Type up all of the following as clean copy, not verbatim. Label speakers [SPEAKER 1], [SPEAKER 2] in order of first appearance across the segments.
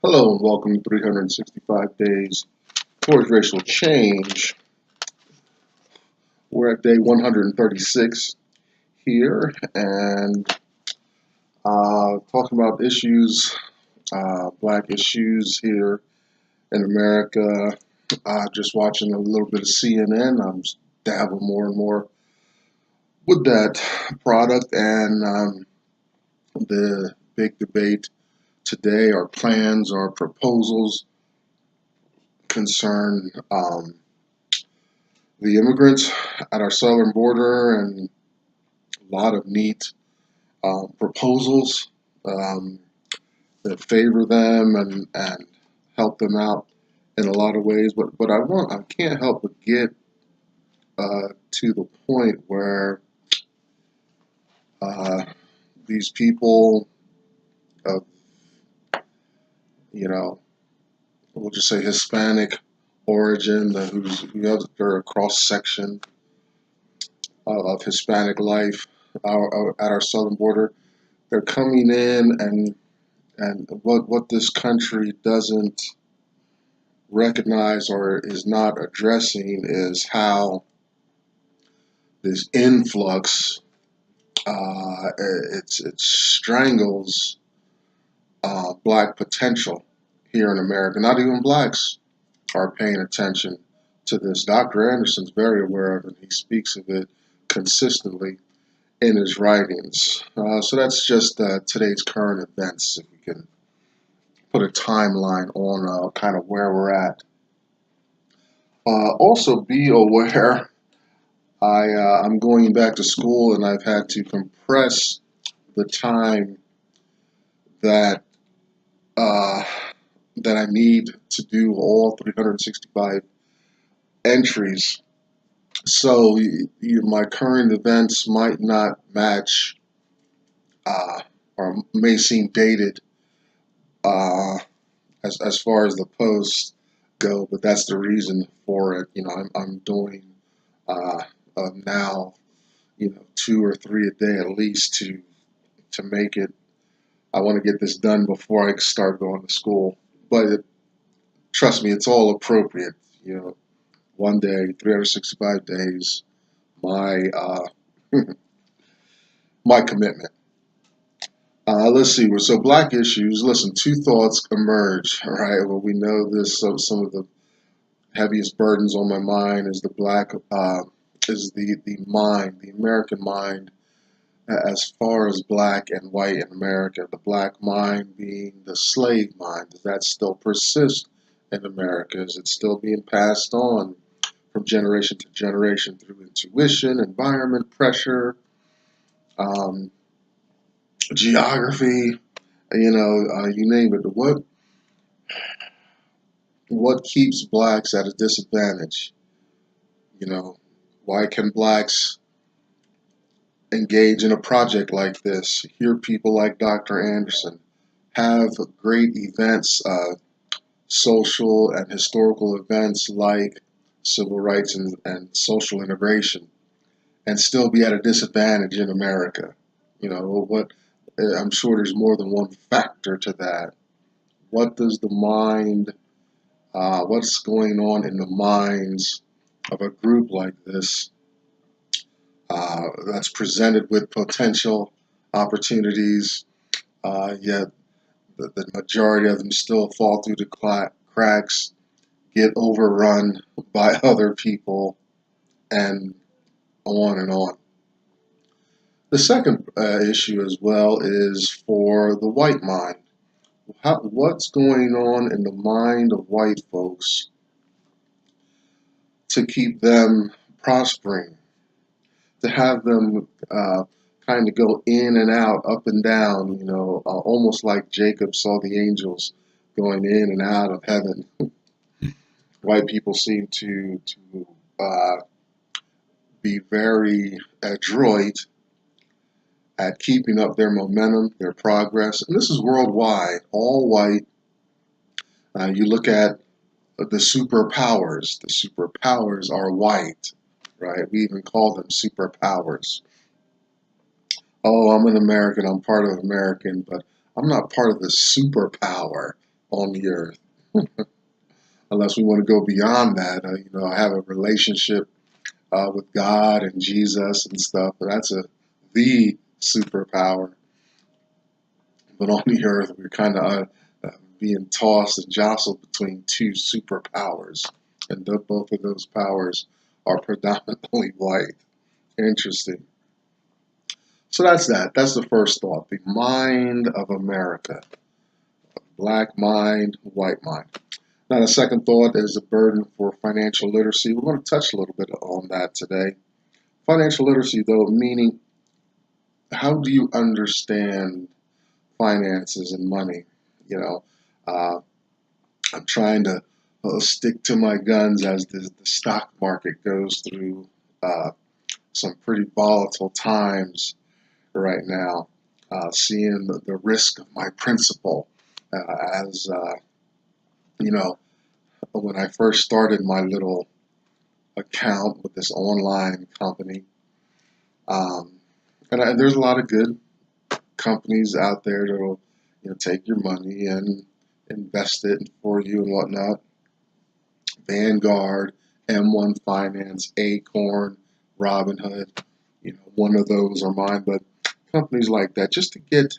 [SPEAKER 1] Hello and welcome to 365 Days Towards Racial Change. We're at day 136 here and talking about issues, black issues here in America. Just watching a little bit of CNN. I'm dabbling more and more with that product and the big debate today, our plans, our proposals concern the immigrants at our southern border and a lot of neat proposals that favor them and help them out in a lot of ways. But I can't help but get to the point where these people of, we'll just say Hispanic origin, who have a cross section of Hispanic life at our southern border, they're coming in and what this country doesn't recognize or is not addressing is how this influx it strangles black potential here in America. Not even blacks are paying attention to this. Dr. Anderson's very aware of it. He speaks of it consistently in his writings. So that's just today's current events, if we can put a timeline on kind of where we're at. Also be aware, I'm going back to school and I've had to compress the time that that I need to do all 365 entries. So my current events might not match or may seem dated as far as the posts go, but that's the reason for it. I'm doing now 2 or 3 a day at least to make it. I want to get this done before I start going to school, but trust me, it's all appropriate. One day, 365 days, my my commitment. Let's see. So black issues. Listen, two thoughts emerge. All right. Well, we know this. Some of the heaviest burdens on my mind is the mind, the American mind, as far as black and white in America. The black mind being the slave mind. Does that still persist in America? Is it still being passed on from generation to generation through intuition, environment, pressure, geography? You name it. What keeps blacks at a disadvantage? Why can blacks engage in a project like this, hear people like Dr. Anderson, have great events, social and historical events like civil rights and social integration, and still be at a disadvantage in America? I'm sure there's more than one factor to that. What does the mind, what's going on in the minds of a group like this that's presented with potential opportunities, yet the majority of them still fall through the cracks, get overrun by other people, and on and on. The second issue as well is for the white mind. What's going on in the mind of white folks to keep them prospering, to have them kind of go in and out, up and down, almost like Jacob saw the angels going in and out of heaven. White people seem to be very adroit at keeping up their momentum, their progress, and this is worldwide, all white. You look at the superpowers. The superpowers are white, right? We even call them superpowers. Oh, I'm an American, I'm part of American, but I'm not part of the superpower on the earth. Unless we want to go beyond that, have a relationship with God and Jesus and stuff. But that's the superpower. But on the earth, we're kind of being tossed and jostled between two superpowers, and both of those powers are predominantly white. Interesting. So that's that. That's the first thought. The mind of America. Black mind, white mind. Now, the second thought is the burden for financial literacy. We're going to touch a little bit on that today. Financial literacy, though, meaning how do you understand finances and money? Uh, I'm trying to stick to my guns as the stock market goes through some pretty volatile times right now, seeing the risk of my principal as when I first started my little account with this online company. And there's a lot of good companies out there that'll take your money and invest it for you and whatnot. Vanguard, M1 Finance, Acorn, Robinhood, one of those are mine. But companies like that, just to get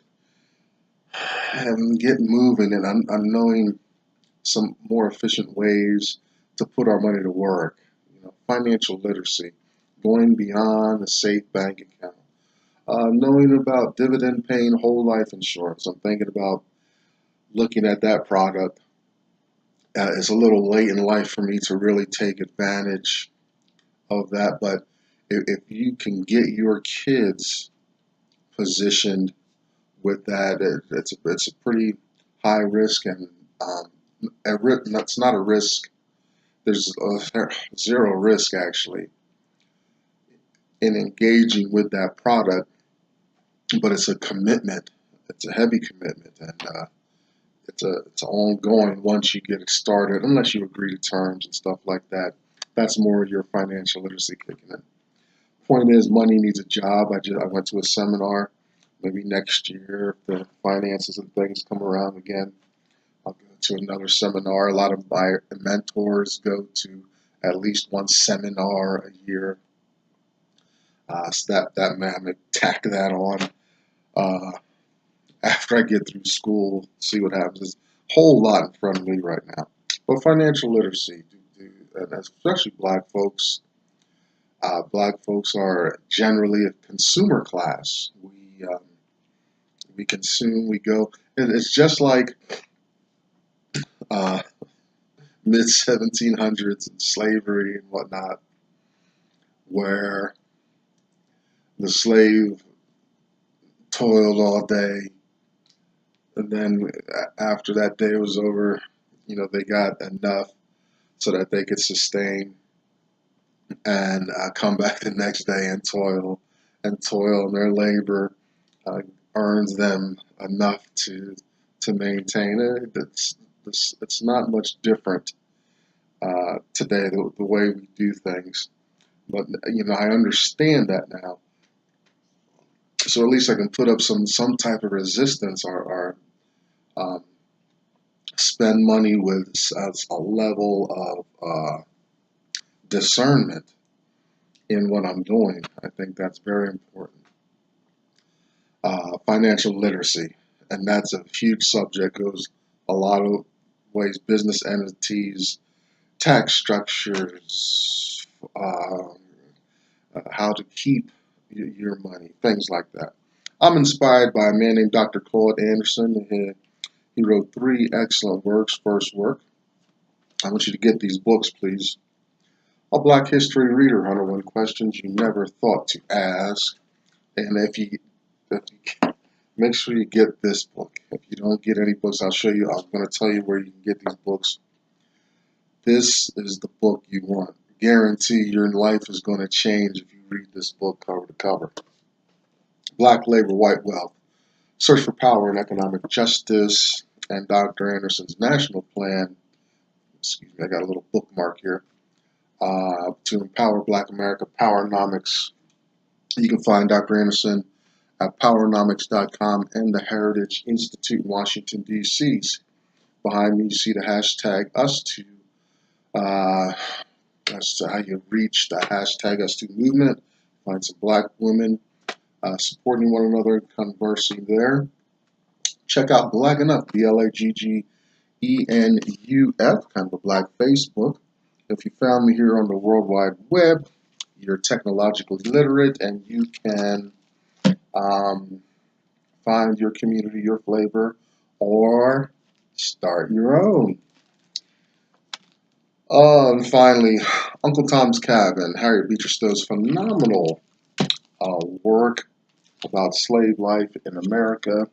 [SPEAKER 1] moving and knowing some more efficient ways to put our money to work. Financial literacy, going beyond a safe bank account, knowing about dividend paying whole life insurance. I'm thinking about looking at that product. It's a little late in life for me to really take advantage of that, but if you can get your kids positioned with that, it's a pretty high risk, and it's not a risk. There's zero risk actually in engaging with that product, but it's a commitment. It's a heavy commitment, and it's ongoing once you get it started, unless you agree to terms and stuff like that. That's more of your financial literacy kicking in. Point is, money needs a job. I went to a seminar. Maybe next year, if the finances and things come around again, I'll go to another seminar. A lot of my mentors go to at least one seminar a year. So that man, I'm gonna tack that on after I get through school, see what happens. There's a whole lot in front of me right now. But financial literacy, and especially black folks. Black folks are generally a consumer class. We consume, we go. It's just like uh, mid 1700s and slavery and whatnot, where the slave toiled all day, and then after that day was over, they got enough so that they could sustain and come back the next day and toil, and their labor earns them enough to maintain it. It's not much different today, the way we do things. But I understand that now, so at least I can put up some type of resistance, or spend money with a level of discernment in what I'm doing. I think that's very important. Financial literacy, and that's a huge subject. Goes a lot of ways: business entities, tax structures, how to keep your money, things like that. I'm inspired by a man named Dr. Claude Anderson. He wrote 3 excellent works. First work, I want you to get these books, please. A Black History Reader, 101 Questions You Never Thought to Ask. And if you make sure you get this book. If you don't get any books, I'll show you. I'm going to tell you where you can get these books. This is the book you want. Guarantee your life is going to change if you read this book cover to cover. Black Labor, White Wealth, Search for Power and Economic Justice, and Dr. Anderson's National Plan. Excuse me, I got a little bookmark here. To Empower Black America, Powernomics. You can find Dr. Anderson at powernomics.com and the Heritage Institute in Washington, D.C.'s Behind me, you see the hashtag us2. That's how you reach the hashtag us2 movement. Find some black women supporting one another, conversing there. Check out Black Enough, BLAGGENUF, kind of a black Facebook. If you found me here on the World Wide Web, you're technologically literate and you can find your community, your flavor, or start your own. And finally, Uncle Tom's Cabin, Harriet Beecher Stowe's phenomenal work about slave life in America.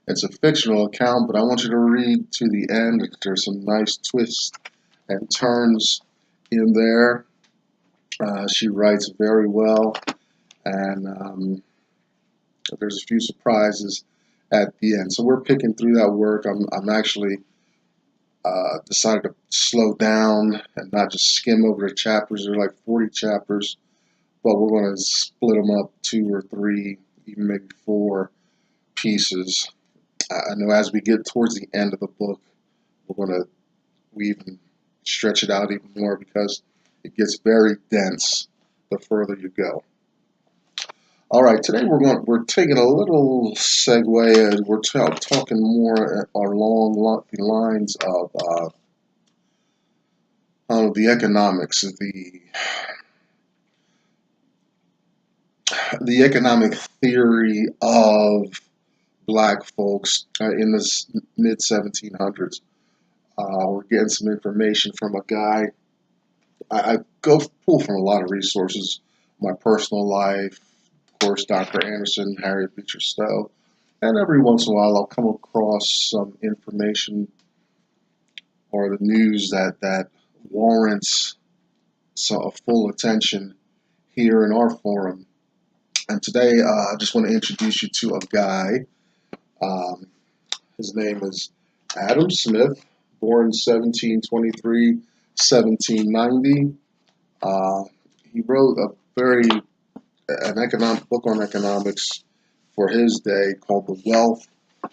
[SPEAKER 1] It's a fictional account, but I want you to read to the end. There's some nice twists and turns in there. She writes very well, and there's a few surprises at the end. So we're picking through that work. I'm actually decided to slow down and not just skim over the chapters. There are like 40 chapters, but we're going to split them up 2 or 3, even maybe 4 pieces. I know as we get towards the end of the book, we even stretch it out even more because it gets very dense the further you go. All right, today we're taking a little segue. We're talking more along the lines of the economics, the economic theory of black folks in the mid 1700s. We're getting some information from a guy. I go pull from a lot of resources, my personal life, of course, Dr. Anderson, Harriet Beecher Stowe, and every once in a while I'll come across some information or the news that warrants a full attention here in our forum. And today I just want to introduce you to a guy. His name is Adam Smith, born 1723, 1790. He wrote an economic book on economics for his day called The Wealth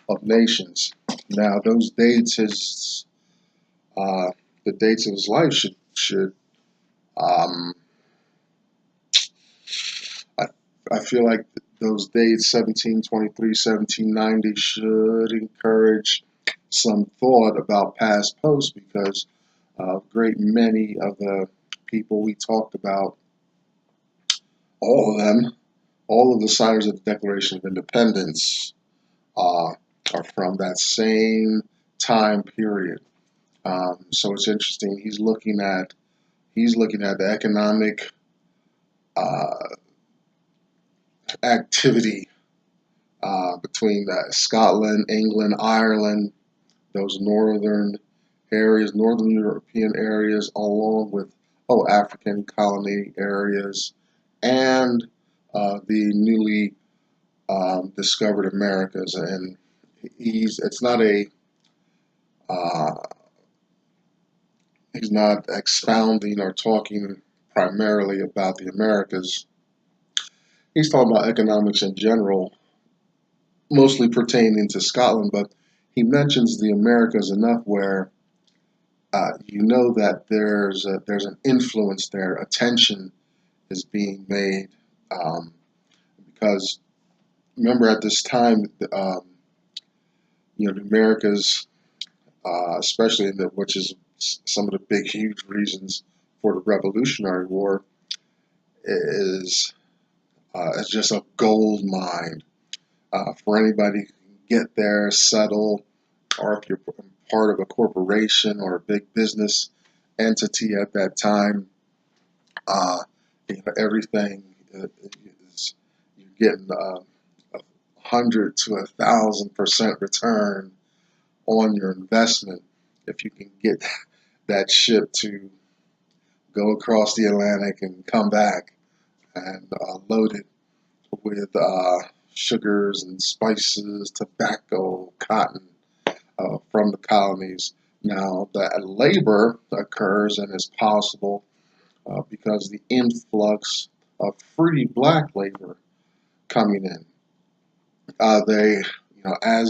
[SPEAKER 1] of Nations. Now, those dates, the dates of his life should I feel like those dates, 1723, 1790, should encourage some thought about past posts because a great many of the people we talked about, all of the signers of the Declaration of Independence are from that same time period. So it's interesting. He's looking at the economic activity between Scotland, England, Ireland, those northern areas, northern European areas, along with African colony areas, and the newly discovered Americas. And he's not expounding or talking primarily about the Americas. He's talking about economics in general, mostly pertaining to Scotland, but he mentions the Americas enough where you know that there's an influence there. Attention is being made because remember at this time, the Americas, especially which is some of the big, huge reasons for the Revolutionary War, is just a gold mine for anybody who can get there, settle, or if you're part of a corporation or a big business entity at that time, everything is you're getting 100 to 1,000% return on your investment if you can get that ship to go across the Atlantic and come back and load it with sugars and spices, tobacco, cotton from the colonies. Now, that labor occurs and is possible because the influx of free black labor coming in. As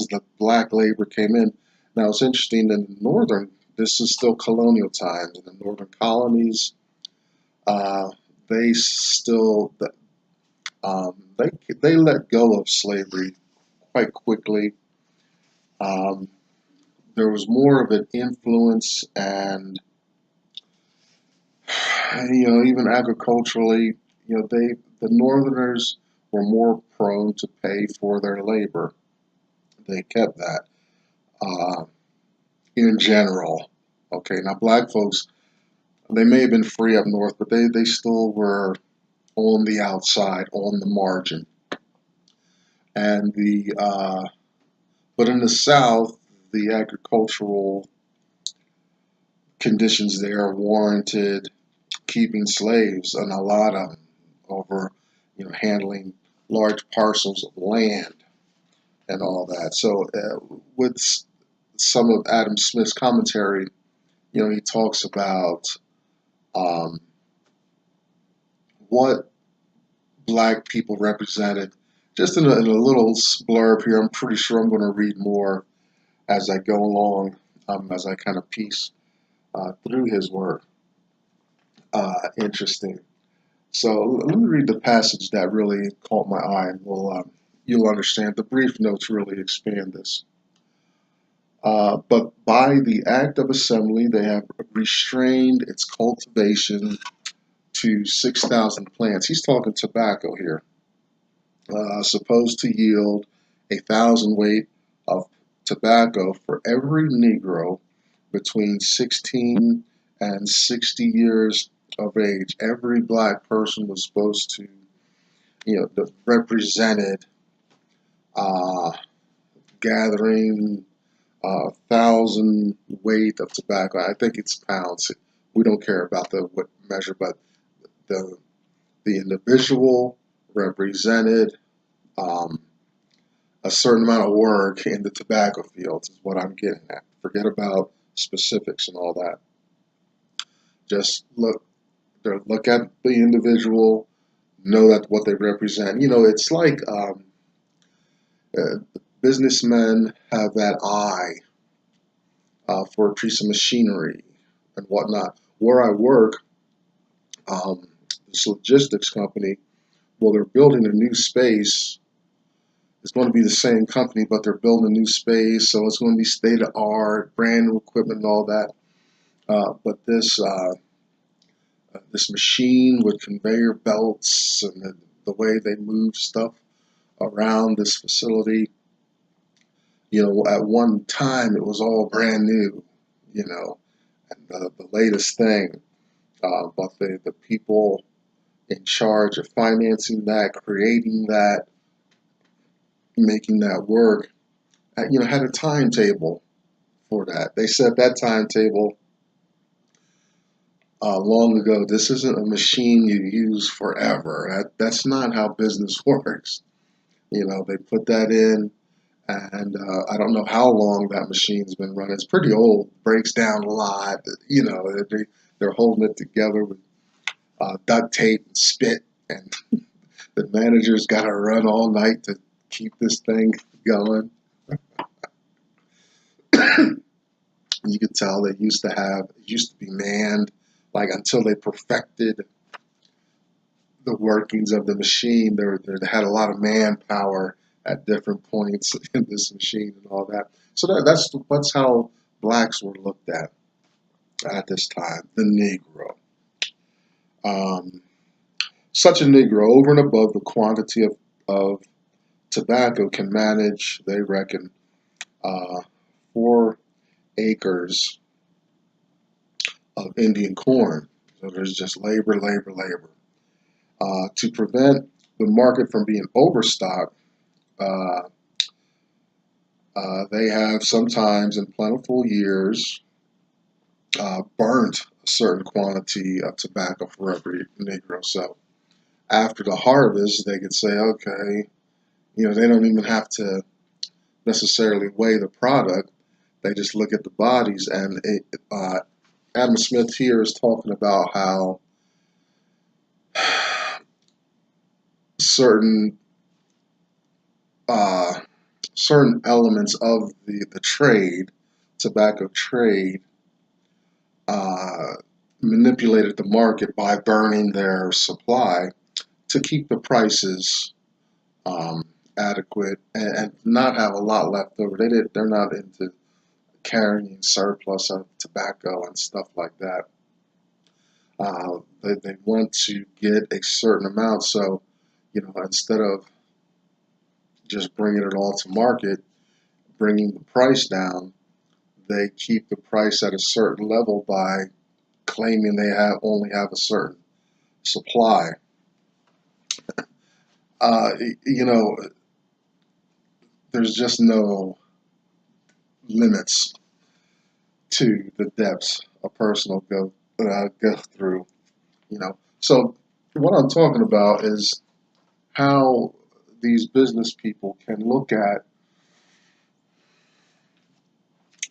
[SPEAKER 1] the black labor came in, Now it's interesting in the northern, this is still colonial times. In the northern colonies, uh, they still they let go of slavery quite quickly. Um, there was more of an influence, and even agriculturally, the Northerners were more prone to pay for their labor. They kept that uh, in general. Okay, now black folks, they may have been free up north, but they still were on the outside, on the margin. And but in the South, the agricultural conditions there warranted keeping slaves, and a lot of them, over, handling large parcels of land and all that. So with some of Adam Smith's commentary, he talks about um, what black people represented. Just in a little blurb here, I'm pretty sure I'm going to read more as I go along, as I kind of piece through his work. Interesting. So let me read the passage that really caught my eye, and you'll understand. The brief notes really expand this. But by the act of assembly, they have restrained its cultivation to 6,000 plants. He's talking tobacco here, supposed to yield 1,000 weight of tobacco for every Negro between 16 and 60 years of age. Every black person was supposed to, represented uh, gathering 1,000 weight of tobacco. I think it's pounds. We don't care about the what measure, but the the individual represented um, a certain amount of work in the tobacco fields. Is what I'm getting at. Forget about specifics and all that. Just look at the individual, know that what they represent. It's like uh, businessmen have that eye for a piece of machinery and whatnot. Where I work, this logistics company, well, they're building a new space. It's going to be the same company, but they're building a new space, so it's going to be state of art, brand new equipment, and all that. But this machine with conveyor belts and the way they move stuff around this facility, at one time it was all brand new, and the latest thing. But the people in charge of financing that, creating that, making that work, had a timetable for that. They set that timetable long ago. This isn't a machine you use forever. That's not how business works. They put that in, and I don't know how long that machine's been running. It's pretty old, breaks down a lot. They're holding it together with duct tape and spit, and the manager's got to run all night to keep this thing going. You could tell it used to be manned, like until they perfected the workings of the machine. They had a lot of manpower at different points in this machine and all that. So that's how blacks were looked at this time. The Negro. Um, Such a Negro, over and above the quantity of tobacco, can manage, they reckon, uh, 4 acres of Indian corn. So there's just labor, labor, labor. To prevent the market from being overstocked, uh, they have sometimes in plentiful years burnt a certain quantity of tobacco for every Negro. So after the harvest, they could say, okay, they don't even have to necessarily weigh the product. They just look at the bodies, and Adam Smith here is talking about how certain uh, certain elements of the trade tobacco trade uh, manipulated the market by burning their supply to keep the prices um, adequate and not have a lot left over. They're not into carrying surplus of tobacco and stuff like that. They want to get a certain amount, so instead of just bringing it all to market, bringing the price down, they keep the price at a certain level by claiming they only have a certain supply. Uh, you know, there's just no limits to the depths a person will go through. So what I'm talking about is how these business people can look at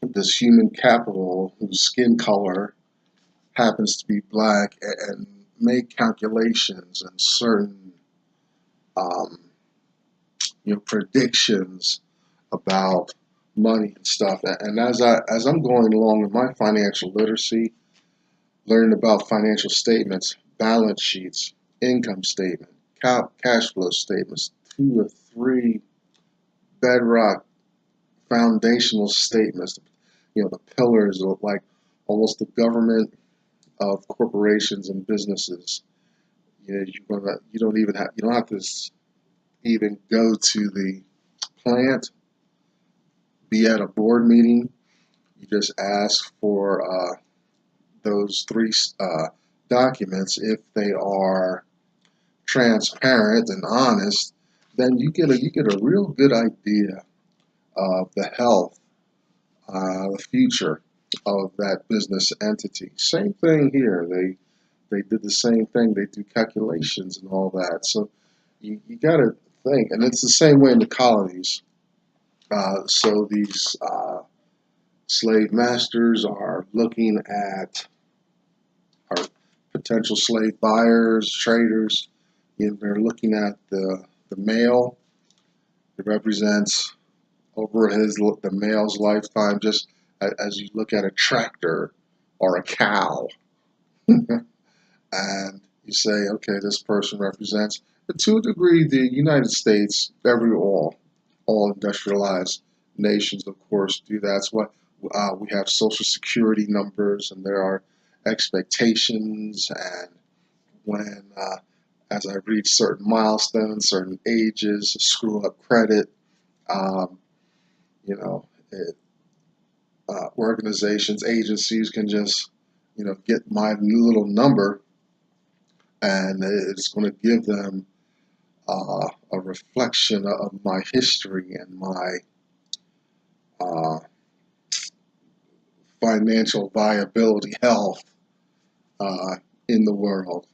[SPEAKER 1] this human capital whose skin color happens to be black and make calculations and certain um, predictions about money and stuff. And as I'm going along in my financial literacy, learning about financial statements, balance sheets, income statement, cash flow statements, 2 or 3 bedrock foundational statements. The pillars of like almost the government of corporations and businesses. You don't have to even go to the plant, be at a board meeting. You just ask for those 3 documents. If they are transparent and honest, then you get a real good idea of the health, the future of that business entity. Same thing here. They did the same thing. They do calculations and all that. So you got to think, and it's the same way in the colonies. So these slave masters are looking at our potential slave buyers, traders. They're looking at the male. It represents over the male's lifetime, just as you look at a tractor or a cow, and you say, okay, this person represents, to a degree, the United States. All industrialized nations, of course, do that. That's what we have social security numbers, and there are expectations. And when, as I reach certain milestones, certain ages, screw up credit, um, you know, it, organizations, agencies can just, get my little number, and it's going to give them a reflection of my history and my uh, financial viability, health uh, in the world.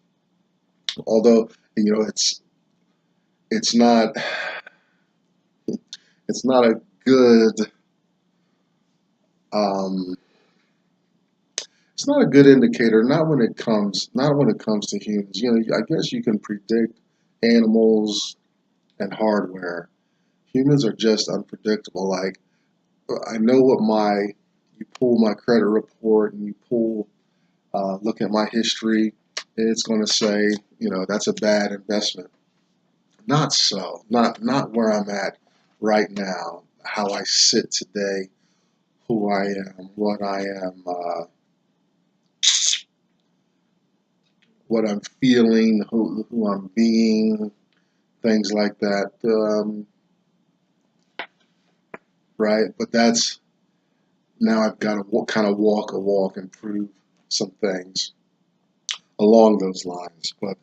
[SPEAKER 1] Although it's not it's not a good um, it's not a good indicator. Not when it comes to humans. I guess you can predict animals and hardware. Humans are just unpredictable. Like, I know you pull my credit report and look at my history, it's going to say, that's a bad investment. Not so. Not where I'm at right now. How I sit today, who I am, what I'm feeling, who I'm being, things like that. Right? But now I've got to kind of walk a walk and prove some things along those lines, but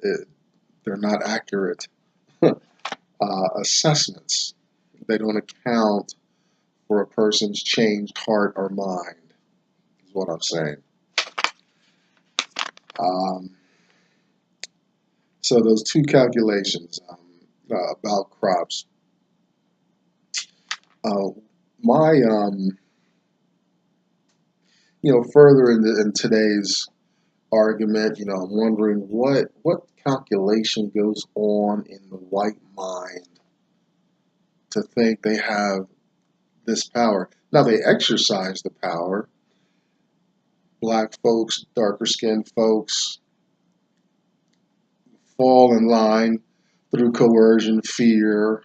[SPEAKER 1] they're not accurate assessments. They don't account for a person's changed heart or mind, is what I'm saying. So those 2 calculations about crops. My further in today's argument, I'm wondering what calculation goes on in the white mind to think they have this power. Now they exercise the power. Black folks, darker skinned folks fall in line through coercion, fear.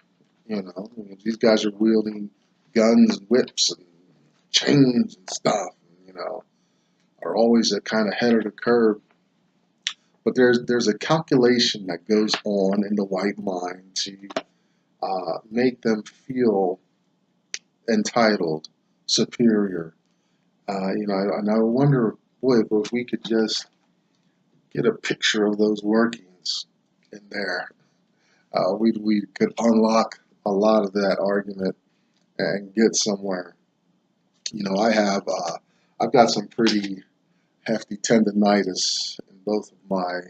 [SPEAKER 1] These guys are wielding guns and whips and chains and stuff. Are always a kind of head of the curve. But there's a calculation that goes on in the white mind to make them feel entitled, superior. And I wonder, boy, if we could just get a picture of those workings in there, we could unlock a lot of that argument and get somewhere. I've got some pretty hefty tendonitis in both of my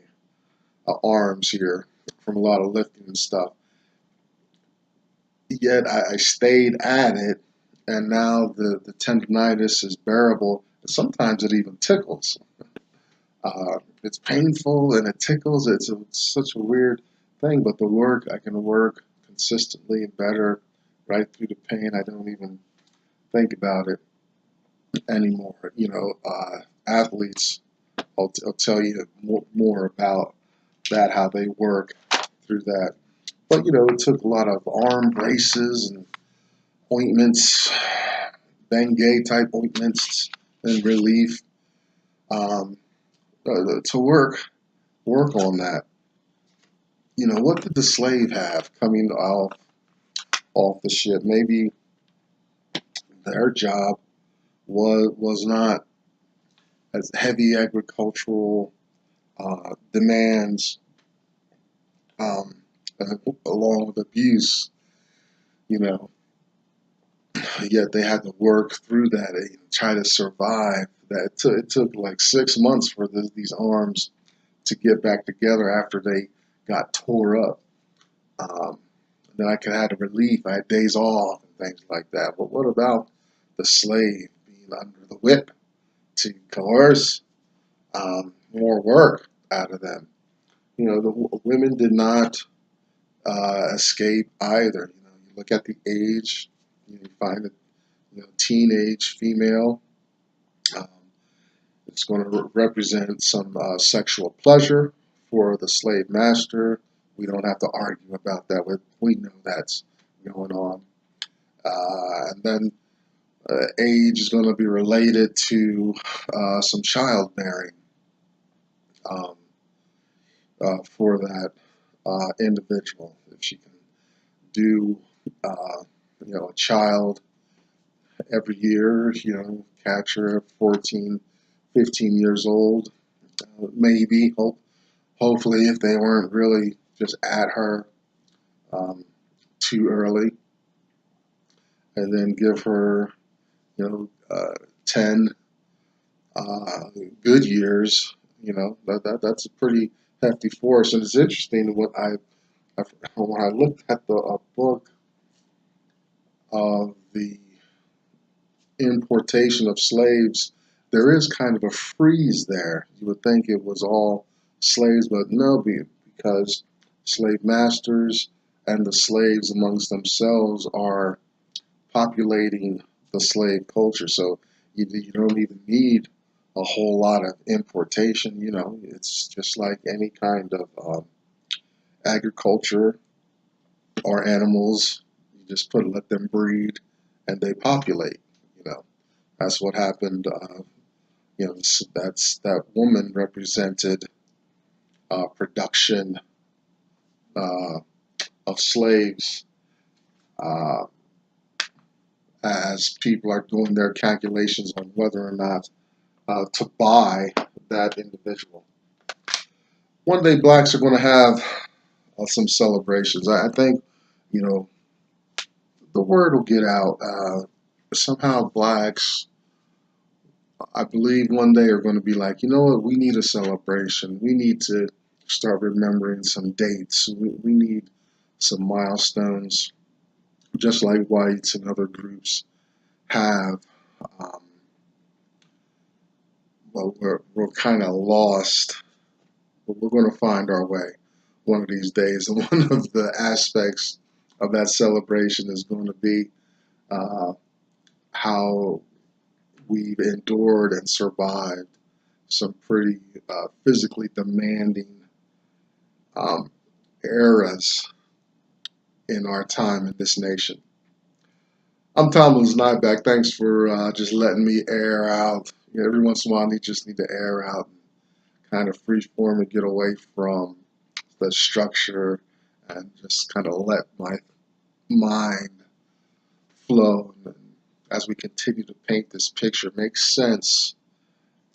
[SPEAKER 1] arms here from a lot of lifting and stuff. Yet I stayed at it, and now the tendonitis is bearable. Sometimes it even tickles. It's painful and it tickles. It's such a weird thing, but I can work consistently and better right through the pain. I don't even think about it anymore. Athletes, I'll tell you more about that, how they work through that. But, it took a lot of arm braces and ointments, Bengay type ointments and relief to work on that. What did the slave have coming off the ship? Maybe their job was not as heavy agricultural demands, along with abuse, yet they had to work through that and try to survive that. It took like 6 months for these arms to get back together after they got tore up. Then I had a relief. I had days off and things like that. But what about the slave being under the whip to coerce more work out of them? The women did not escape either. You look at the age, you find a teenage female. It's going to represent some sexual pleasure for the slave master. We don't have to argue about that. We know that's going on. And then age is going to be related to some childbearing for that individual. If she can do, a child every year, catch her at 14, 15 years old, maybe, hopefully, if they weren't really just at her too early, and then give her, 10 good years. That's a pretty hefty force. And it's interesting when I looked at the book of the importation of slaves, there is kind of a freeze there. You would think it was all slaves, but no, because slave masters and the slaves amongst themselves are populating the slave culture. So you don't even need a whole lot of importation. It's just like any kind of agriculture or animals. You just let them breed and they populate. That's what happened. That woman represented production of slaves as people are doing their calculations on whether or not to buy that individual. One day blacks are going to have some celebrations. I think, the word will get out. Somehow blacks, I believe one day are going to be like, what, we need a celebration. We need to start remembering some dates. We need some milestones, just like whites and other groups have. Well, we're kind of lost, but we're going to find our way one of these days. And one of the aspects of that celebration is going to be how we've endured and survived some pretty physically demanding eras in our time in this nation. I'm Tomlin's Nyback. Thanks for just letting me air out. You know, every once in a while, I just need to air out, kind of free form and get away from the structure and just kind of let my mind flow. And as we continue to paint this picture, make sense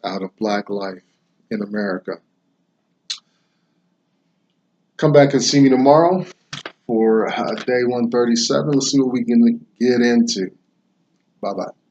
[SPEAKER 1] out of Black life in America. Come back and see me tomorrow for day 137. Let's see what we can get into. Bye-bye.